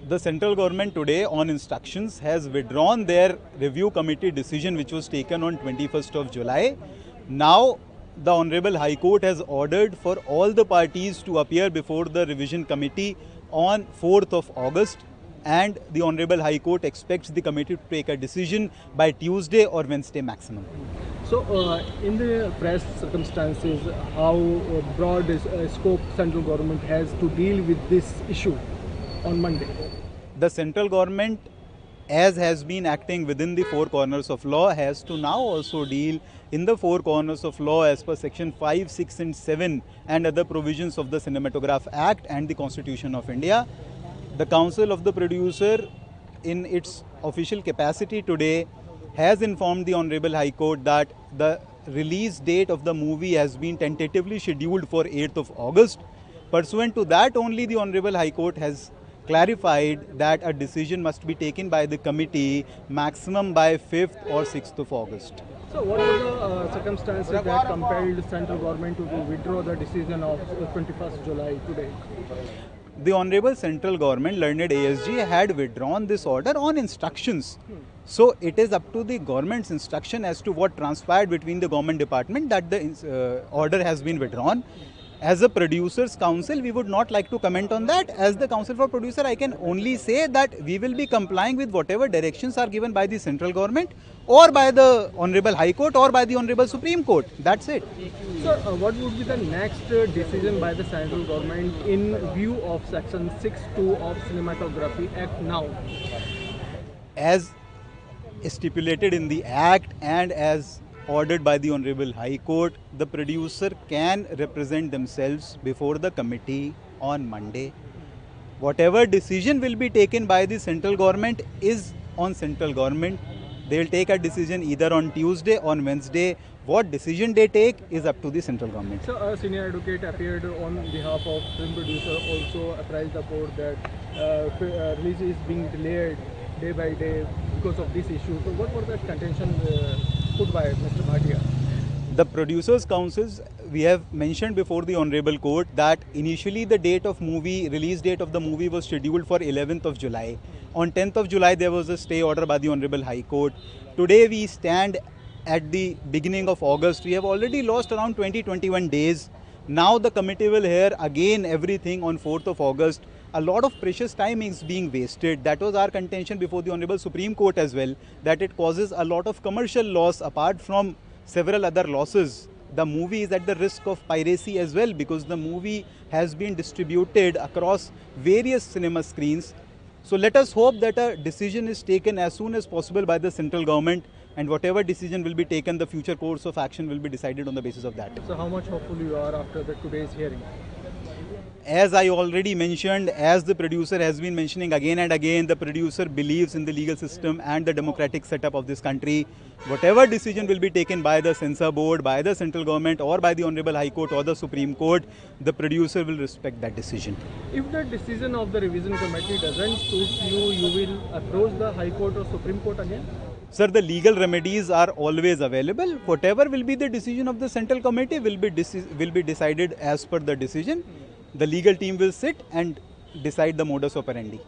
The central government today on instructions has withdrawn their review committee decision which was taken on 21st of July. Now the Honorable High Court has ordered for all the parties to appear before the revision committee on 4th of August, and the Honorable High Court expects the committee to take a decision by Tuesday or Wednesday maximum. So, in the press circumstances, how broad scope central government has to deal with this issue on Monday? The central government, as has been acting within the four corners of law, has to now also deal in the four corners of law as per section 5, 6 and 7 and other provisions of the Cinematograph Act and the Constitution of India. The Council of the Producer, in its official capacity today, has informed the Honorable High Court that the release date of the movie has been tentatively scheduled for 8th of August. Pursuant to that only, the Honorable High Court has clarified that a decision must be taken by the committee maximum by 5th or 6th of August. So what were the circumstances that compelled central government to withdraw the decision of 21st July today? The Honorable Central Government, learned ASG, had withdrawn this order on instructions. So it is up to the government's instruction as to what transpired between the government department that the order has been withdrawn. As a producers council, we would not like to comment on that. As the council for producer, I can only say that we will be complying with whatever directions are given by the central government or by the Honorable High Court or by the Honorable Supreme Court. That's it. So what would be the next decision by the central government in view of section 6(2) of Cinematography Act now? As stipulated in the Act and as ordered by the Honorable High Court, the producer can represent themselves before the committee on Monday. Whatever decision will be taken by the central government is on central government. They will take a decision either on Tuesday or Wednesday. What decision they take is up to the central government. So a senior advocate appeared on behalf of film producer, also apprised the court that release is being delayed day by day because of this issue. So what was that contention put by Mr. Bhatia? The Producers Councils, we have mentioned before the Honorable Court that initially the release date of the movie was scheduled for 11th of July. On 10th of July there was a stay order by the Honorable High Court. Today we stand at the beginning of August. We have already lost around 20-21 days. Now the committee will hear again everything on 4th of August. A lot of precious time is being wasted. That was our contention before the Honorable Supreme Court as well, that it causes a lot of commercial loss apart from several other losses. The movie is at the risk of piracy as well because the movie has been distributed across various cinema screens. So let us hope that a decision is taken as soon as possible by the central government, and whatever decision will be taken, the future course of action will be decided on the basis of that. So how much hopeful you are after today's hearing? As I already mentioned, as the producer has been mentioning again and again, the producer believes in the legal system and the democratic setup of this country. Whatever decision will be taken by the censor board, by the central government or by the Honorable High Court or the Supreme Court, the producer will respect that decision. If the decision of the revision committee doesn't suit you, you will approach the High Court or Supreme Court again? Sir, the legal remedies are always available. Whatever will be the decision of the central committee will be decided as per the decision. The legal team will sit and decide the modus operandi.